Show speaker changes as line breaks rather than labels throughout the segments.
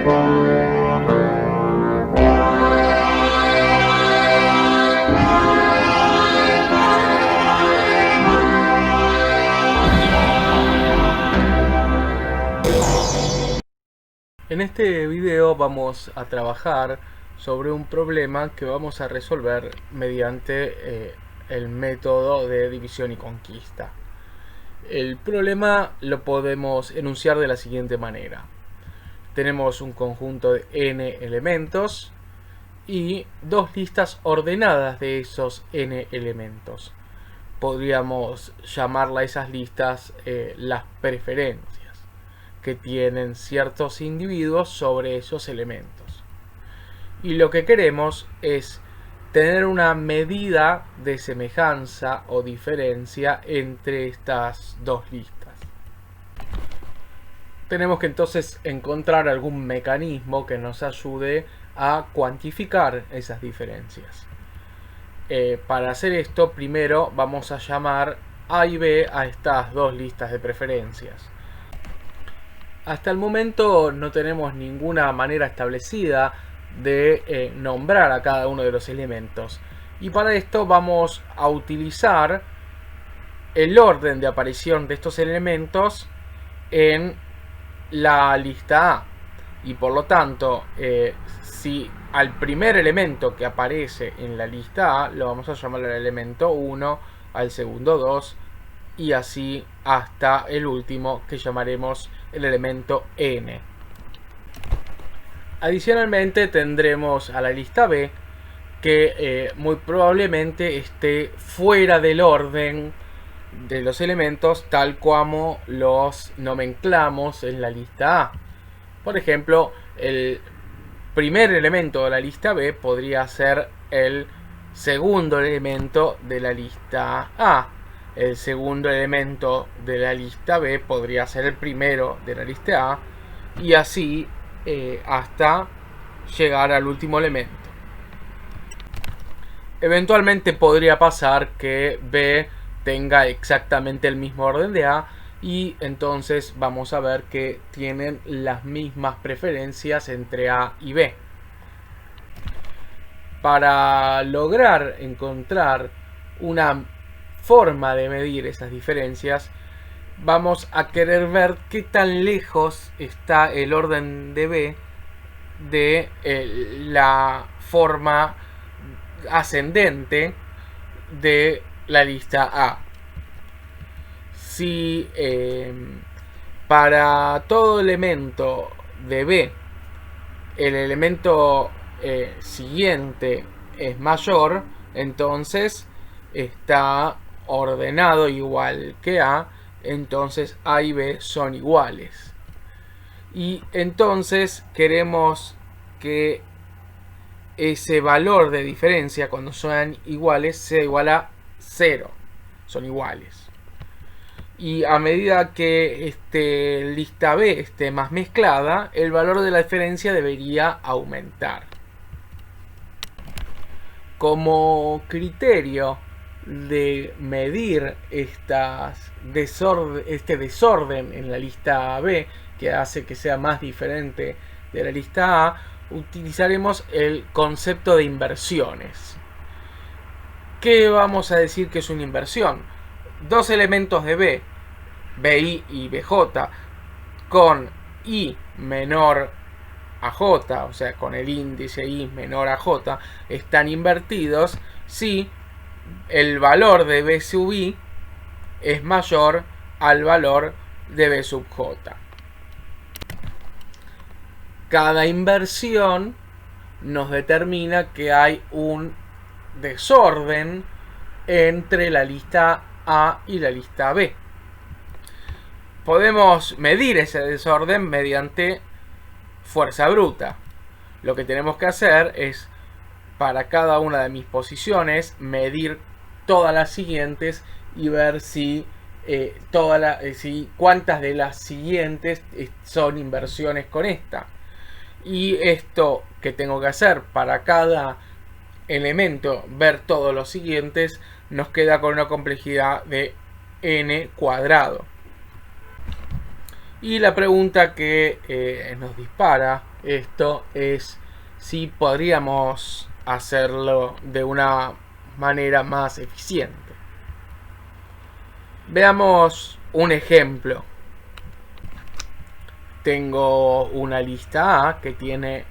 En este video vamos a trabajar sobre un problema que vamos a resolver mediante el método de división y conquista. El problema lo podemos enunciar de la siguiente manera. Tenemos un conjunto de n elementos y dos listas ordenadas de esos n elementos. Podríamos llamarla a esas listas las preferencias que tienen ciertos individuos sobre esos elementos. Y lo que queremos es tener una medida de semejanza o diferencia entre estas dos listas. Tenemos que entonces encontrar algún mecanismo que nos ayude a cuantificar esas diferencias. Para hacer esto, primero vamos a llamar A y B a estas dos listas de preferencias. Hasta el momento no tenemos ninguna manera establecida de nombrar a cada uno de los elementos. Y para esto vamos a utilizar el orden de aparición de estos elementos en la lista A. Y por lo tanto, si al primer elemento que aparece en la lista A lo vamos a llamar el elemento 1, al segundo 2 y así hasta el último que llamaremos el elemento n. Adicionalmente tendremos a la lista B que muy probablemente esté fuera del orden de los elementos tal como los nomenclamos en la lista A. Por ejemplo, el primer elemento de la lista B podría ser el segundo elemento de la lista A. El segundo elemento de la lista B podría ser el primero de la lista A y así hasta llegar al último elemento. Eventualmente podría pasar que B tenga exactamente el mismo orden de A y entonces vamos a ver que tienen las mismas preferencias entre A y B. Para lograr encontrar una forma de medir esas diferencias, vamos a querer ver qué tan lejos está el orden de B de la forma ascendente de la lista A. Si para todo elemento de B el elemento siguiente es mayor, entonces está ordenado igual que A, entonces A y B son iguales. Y entonces queremos que ese valor de diferencia cuando son iguales sea igual a 0. Son iguales. Y a medida que lista B esté más mezclada, el valor de la diferencia debería aumentar. Como criterio de medir este desorden en la lista B, que hace que sea más diferente de la lista A, utilizaremos el concepto de inversiones. ¿Qué vamos a decir que es una inversión? Dos elementos de B, BI y BJ, con I menor a J, o sea, con el índice I menor a J, están invertidos si el valor de B sub I es mayor al valor de B sub J. Cada inversión nos determina que hay un desorden entre la lista A y la lista B. Podemos medir ese desorden mediante fuerza bruta. Lo que tenemos que hacer es, para cada una de mis posiciones, medir todas las siguientes y ver si cuántas de las siguientes son inversiones con esta. Y esto que tengo que hacer para cada elemento, ver todos los siguientes, nos queda con una complejidad de n cuadrado. Y la pregunta que nos dispara esto es si podríamos hacerlo de una manera más eficiente. Veamos un ejemplo. Tengo una lista A que tiene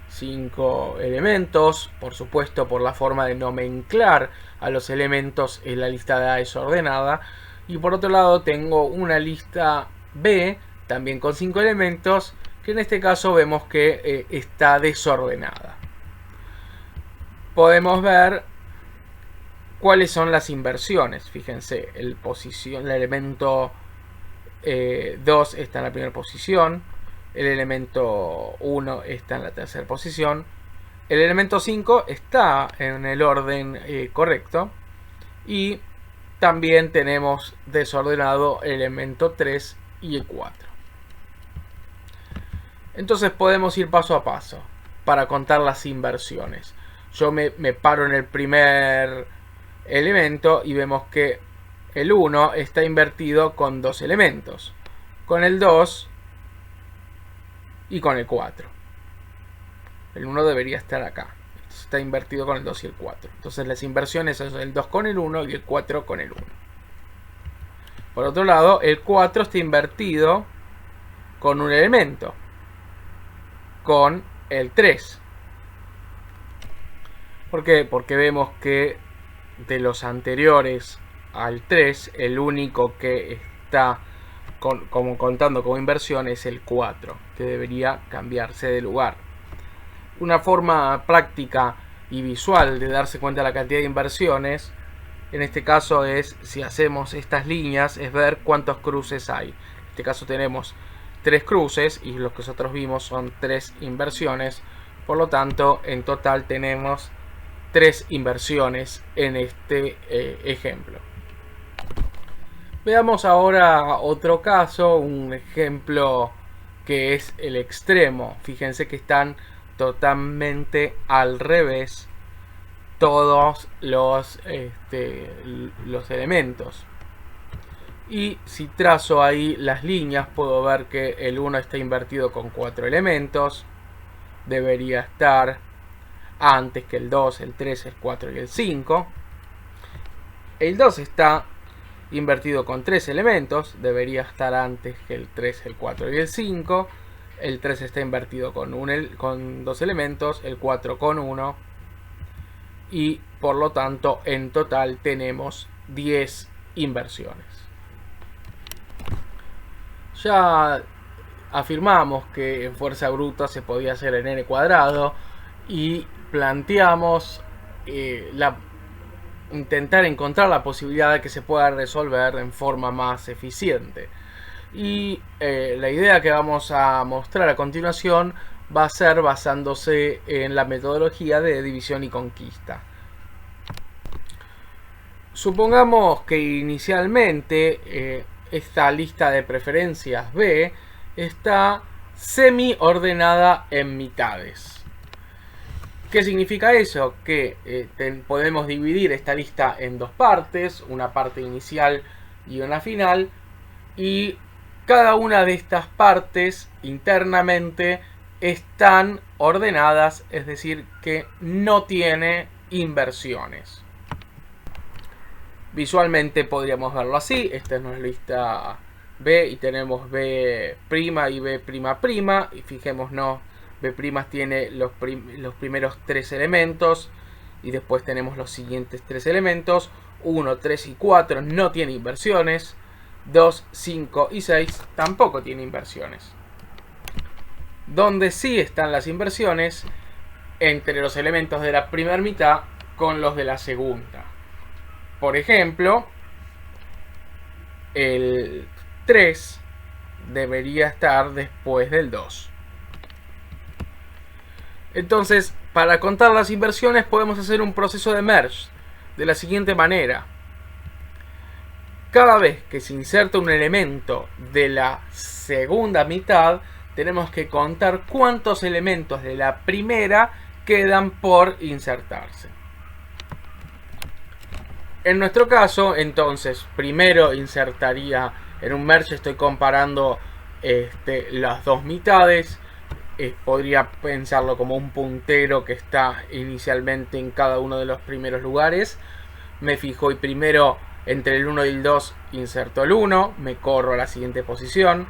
5 elementos. Por supuesto, por la forma de nomenclar a los elementos en la lista de A es ordenada. Y por otro lado tengo una lista B también con 5 elementos, que en este caso vemos que está desordenada. Podemos ver cuáles son las inversiones. Fíjense, el elemento 2 está en la primera posición, el elemento 1 está en la tercera posición, el elemento 5 está en el orden correcto, y también tenemos desordenado el elemento 3 y el 4. Entonces podemos ir paso a paso para contar las inversiones. Yo me paro en el primer elemento y vemos que el 1 está invertido con 2 elementos, con el 2 y con el 4. El 1 debería estar acá. Entonces está invertido con el 2 y el 4. Entonces las inversiones son el 2 con el 1 y el 4 con el 1. Por otro lado, el 4 está invertido con un elemento, con el 3. ¿Por qué? Porque vemos que de los anteriores al 3, el único que está contando como inversión es el 4, que debería cambiarse de lugar. Una forma práctica y visual de darse cuenta de la cantidad de inversiones, en este caso es, si hacemos estas líneas, es ver cuántos cruces hay. En este caso tenemos 3 cruces y los que nosotros vimos son 3 inversiones. Por lo tanto, en total tenemos 3 inversiones en este ejemplo. Veamos ahora otro caso, un ejemplo que es el extremo. Fíjense que están totalmente al revés todos los elementos. Y si trazo ahí las líneas, puedo ver que el 1 está invertido con 4 elementos. Debería estar antes que el 2, el 3, el 4 y el 5. El 2 está invertido con 3 elementos. Debería estar antes que el 3, el 4 y el 5. El 3 está invertido con 2 elementos. El 4 con 1. Y por lo tanto, en total tenemos 10 inversiones. Ya afirmamos que en fuerza bruta se podía hacer en n cuadrado y planteamos intentar encontrar la posibilidad de que se pueda resolver en forma más eficiente. Y la idea que vamos a mostrar a continuación va a ser basándose en la metodología de división y conquista. Supongamos que inicialmente esta lista de preferencias B está semi ordenada en mitades. ¿Qué significa eso? Que podemos dividir esta lista en dos partes, una parte inicial y una final, y cada una de estas partes internamente están ordenadas, es decir, que no tiene inversiones. Visualmente podríamos verlo así. Esta es nuestra lista B y tenemos B' y B''. Y fijémonos, B' tiene los primeros 3 elementos y después tenemos los siguientes 3 elementos. 1, 3 y 4 no tiene inversiones. 2, 5 y 6 tampoco tiene inversiones. Donde sí están las inversiones, entre los elementos de la primera mitad con los de la segunda. Por ejemplo, el 3 debería estar después del 2. Entonces, para contar las inversiones podemos hacer un proceso de merge de la siguiente manera. Cada vez que se inserta un elemento de la segunda mitad, tenemos que contar cuántos elementos de la primera quedan por insertarse. En nuestro caso, entonces, primero insertaría en un merge, estoy comparando las dos mitades. Podría pensarlo como un puntero que está inicialmente en cada uno de los primeros lugares. Me fijo y primero entre el 1 y el 2 inserto el 1, me corro a la siguiente posición.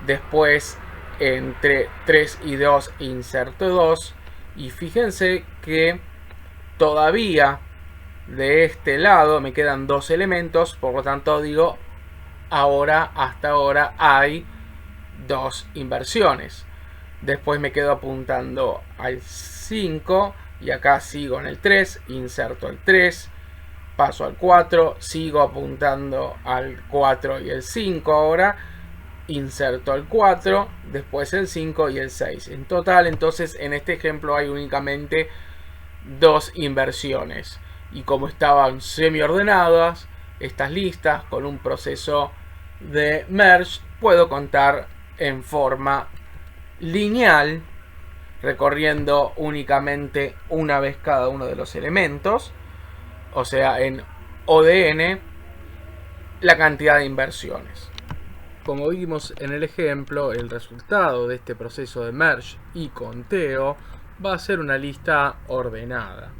Después entre 3 y 2 inserto 2. Y fíjense que todavía de este lado me quedan dos elementos, por lo tanto digo, hasta ahora hay dos inversiones. Después me quedo apuntando al 5 y acá sigo en el 3, inserto el 3, paso al 4, sigo apuntando al 4 y el 5 ahora, inserto el 4, después el 5 y el 6. En total, entonces, en este ejemplo hay únicamente dos inversiones. Y como estaban semi ordenadas estas listas con un proceso de merge, puedo contar en forma lineal, recorriendo únicamente una vez cada uno de los elementos, o sea, en O de n, la cantidad de inversiones. Como vimos en el ejemplo, el resultado de este proceso de merge y conteo va a ser una lista ordenada.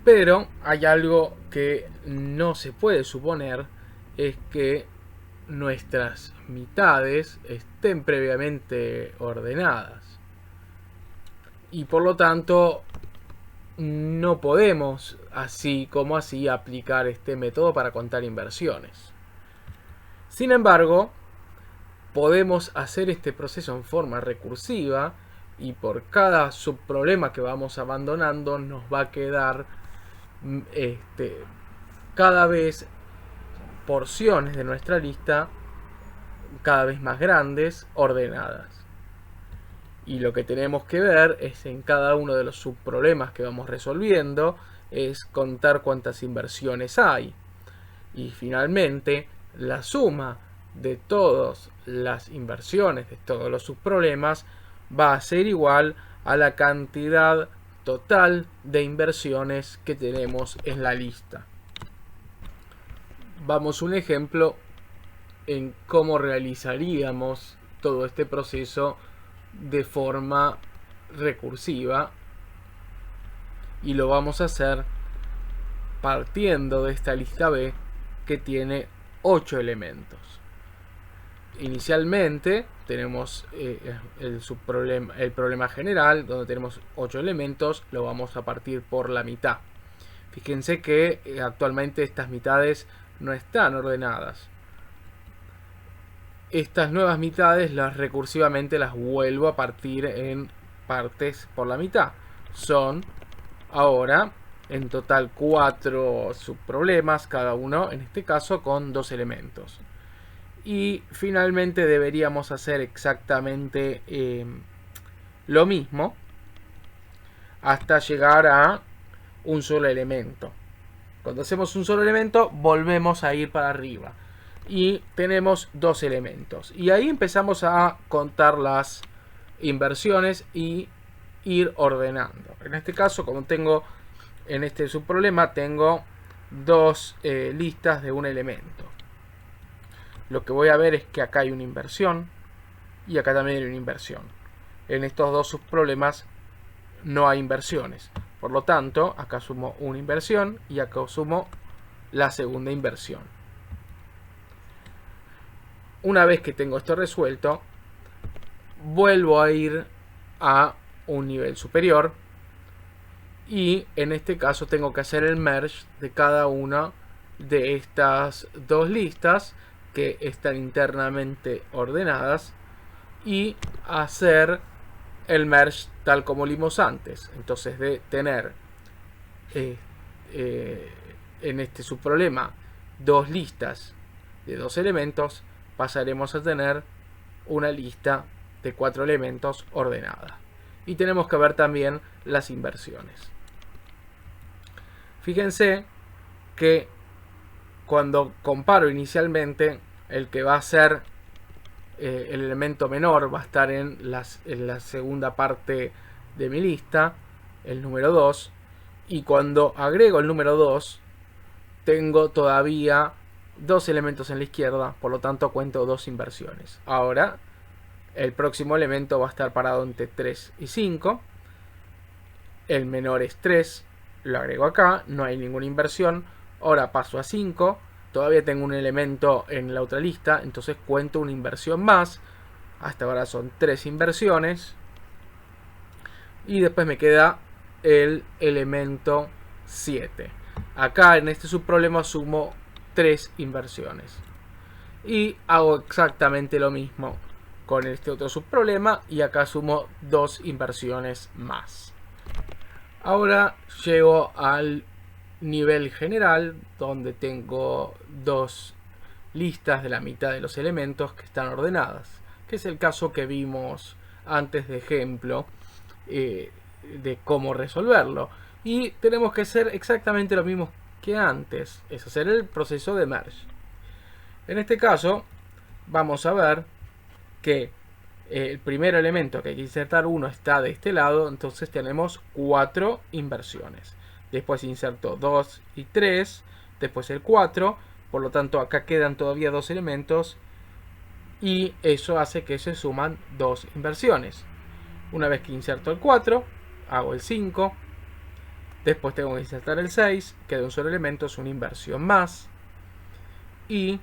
Pero hay algo que no se puede suponer, es que nuestras mitades estén previamente ordenadas. Y por lo tanto, no podemos así como así aplicar este método para contar inversiones. Sin embargo, podemos hacer este proceso en forma recursiva y por cada subproblema que vamos abandonando nos va a quedar cada vez porciones de nuestra lista cada vez más grandes, ordenadas. Y lo que tenemos que ver es en cada uno de los subproblemas que vamos resolviendo es contar cuántas inversiones hay. Y finalmente, la suma de todas las inversiones de todos los subproblemas va a ser igual a la cantidad total de inversiones que tenemos en la lista. Vamos a un ejemplo en cómo realizaríamos todo este proceso de forma recursiva, y lo vamos a hacer partiendo de esta lista B que tiene 8 elementos. Inicialmente tenemos el problema general donde tenemos 8 elementos, lo vamos a partir por la mitad. Fíjense que actualmente estas mitades no están ordenadas. Estas nuevas mitades recursivamente las vuelvo a partir en partes por la mitad. Son ahora en total 4 subproblemas, cada uno en este caso con 2 elementos. Y finalmente deberíamos hacer exactamente lo mismo hasta llegar a un solo elemento. Cuando hacemos un solo elemento volvemos a ir para arriba y tenemos 2 elementos. Y ahí empezamos a contar las inversiones y ir ordenando. En este caso, como tengo en este subproblema, tengo 2 listas de un elemento. Lo que voy a ver es que acá hay una inversión y acá también hay una inversión. En estos dos subproblemas no hay inversiones. Por lo tanto, acá sumo una inversión y acá sumo la segunda inversión. Una vez que tengo esto resuelto, vuelvo a ir a un nivel superior y en este caso tengo que hacer el merge de cada una de estas dos listas que están internamente ordenadas y hacer el merge tal como lo vimos antes. Entonces, de tener en este subproblema 2 listas de 2 elementos, pasaremos a tener una lista de 4 elementos ordenada. Y tenemos que ver también las inversiones. Fíjense que cuando comparo inicialmente, el que va a ser el elemento menor va a estar en la segunda parte de mi lista, el número 2, y cuando agrego el número 2 tengo todavía 2 elementos en la izquierda, por lo tanto cuento 2 inversiones. Ahora el próximo elemento va a estar parado entre 3 y 5. El menor es 3, lo agrego acá, no hay ninguna inversión. Ahora paso a 5, todavía tengo un elemento en la otra lista, entonces cuento una inversión más. Hasta ahora son 3 inversiones. Y después me queda el elemento 7. Acá en este subproblema sumo 3 inversiones. Y hago exactamente lo mismo con este otro subproblema. Y acá sumo 2 inversiones más. Ahora llego al nivel general, donde tengo 2 listas de la mitad de los elementos que están ordenadas, que es el caso que vimos antes de ejemplo de cómo resolverlo. Y tenemos que hacer exactamente lo mismo que antes, es hacer el proceso de merge. En este caso vamos a ver que el primer elemento que hay que insertar, 1, está de este lado, entonces tenemos 4 inversiones. Después inserto 2 y 3, después el 4, por lo tanto acá quedan todavía 2 elementos y eso hace que se suman 2 inversiones. Una vez que inserto el 4, hago el 5, después tengo que insertar el 6, queda un solo elemento, es una inversión más, y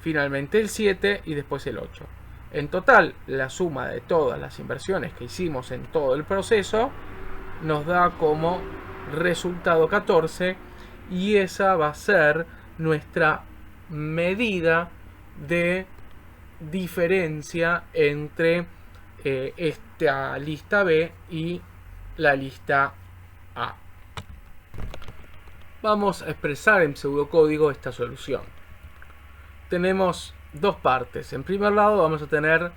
finalmente el 7 y después el 8. En total, la suma de todas las inversiones que hicimos en todo el proceso nos da como resultado 14, y esa va a ser nuestra medida de diferencia entre esta lista B y la lista A. Vamos a expresar en pseudocódigo esta solución. Tenemos dos partes. En primer lado vamos a tener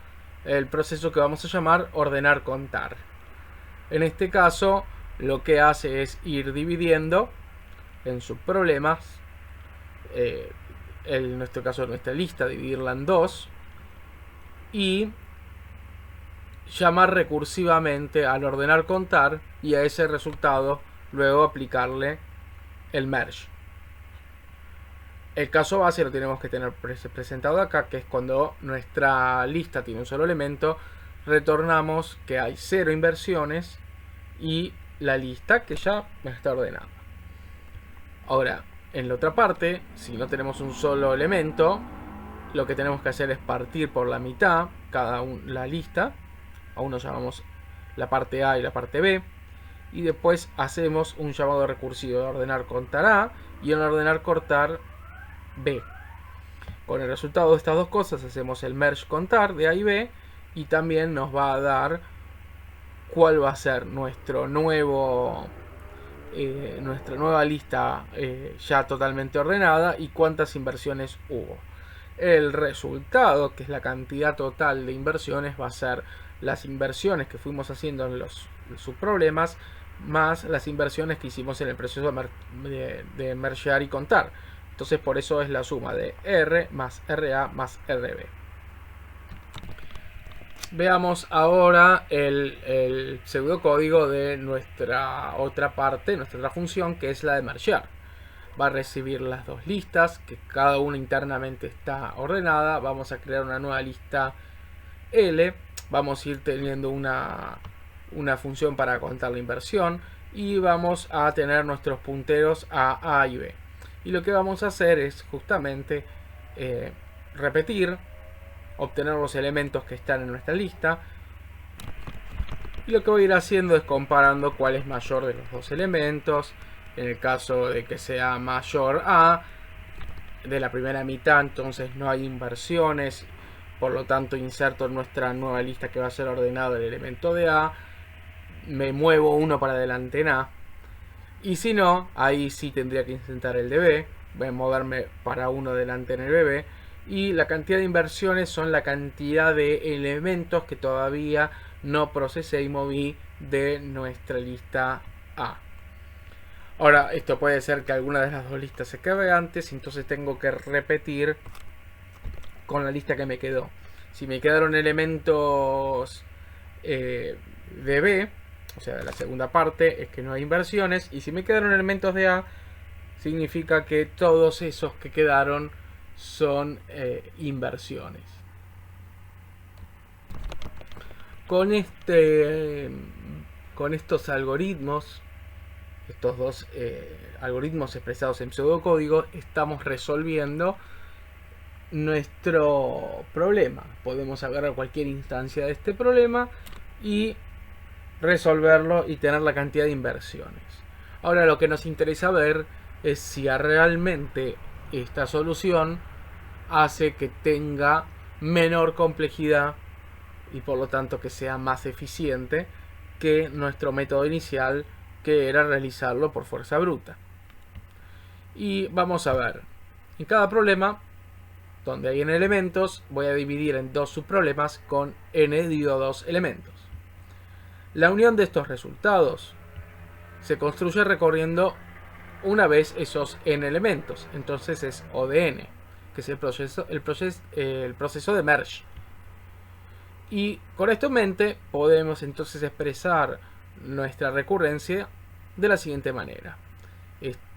el proceso que vamos a llamar ordenar contar. En este caso lo que hace es ir dividiendo en subproblemas, en nuestro caso nuestra lista, dividirla en 2 y llamar recursivamente al ordenar contar, y a ese resultado luego aplicarle el merge. El caso base lo tenemos que tener presentado acá, que es cuando nuestra lista tiene un solo elemento, retornamos que hay 0 inversiones y la lista que ya está ordenada. Ahora, en la otra parte, si no tenemos un solo elemento, lo que tenemos que hacer es partir por la mitad la lista. A uno llamamos la parte A y la parte B, y después hacemos un llamado recursivo de ordenar contar A y en ordenar cortar B. Con el resultado de estas dos cosas hacemos el merge contar de A y B, y también nos va a dar cuál va a ser nuestra nueva lista ya totalmente ordenada y cuántas inversiones hubo. El resultado, que es la cantidad total de inversiones, va a ser las inversiones que fuimos haciendo en los subproblemas más las inversiones que hicimos en el proceso de mergear y contar. Entonces por eso es la suma de R más RA más RB. Veamos ahora el pseudocódigo de nuestra otra parte, nuestra otra función, que es la de mergear. Va a recibir las dos listas, que cada una internamente está ordenada. Vamos a crear una nueva lista L. Vamos a ir teniendo una función para contar la inversión, y vamos a tener nuestros punteros A y B. Y lo que vamos a hacer es justamente repetir, obtener los elementos que están en nuestra lista, y lo que voy a ir haciendo es comparando cuál es mayor de los dos elementos. En el caso de que sea mayor A de la primera mitad, entonces no hay inversiones, por lo tanto inserto en nuestra nueva lista que va a ser ordenado el elemento de A, me muevo uno para adelante en A, y si no, ahí sí tendría que insertar el de B, voy a moverme para uno adelante en el BB, y la cantidad de inversiones son la cantidad de elementos que todavía no procesé y moví de nuestra lista A. Ahora, esto puede ser que alguna de las dos listas se quede antes, entonces tengo que repetir con la lista que me quedó. Si me quedaron elementos de B, o sea de la segunda parte, es que no hay inversiones, y si me quedaron elementos de A, significa que todos esos que quedaron son inversiones. Con estos algoritmos, estos dos algoritmos expresados en pseudocódigo, estamos resolviendo nuestro problema. Podemos agarrar cualquier instancia de este problema y resolverlo y tener la cantidad de inversiones. Ahora lo que nos interesa ver es si realmente esta solución hace que tenga menor complejidad y por lo tanto que sea más eficiente que nuestro método inicial, que era realizarlo por fuerza bruta. Y vamos a ver, en cada problema donde hay n elementos, voy a dividir en dos subproblemas con n dividido 2 elementos. La unión de estos resultados se construye recorriendo una vez esos n elementos, entonces es O de n, que es el proceso de merge. Y con esto en mente podemos entonces expresar nuestra recurrencia de la siguiente manera.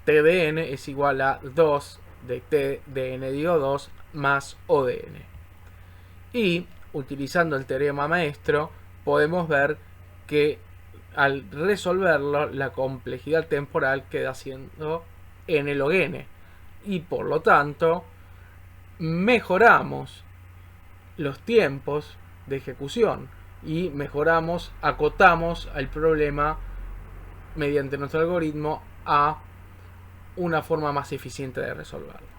T de n es igual a 2 de T de n dividido 2 más O de n. Y utilizando el teorema maestro podemos ver que al resolverlo la complejidad temporal queda siendo n log n. Y por lo tanto mejoramos los tiempos de ejecución y acotamos el problema mediante nuestro algoritmo a una forma más eficiente de resolverlo.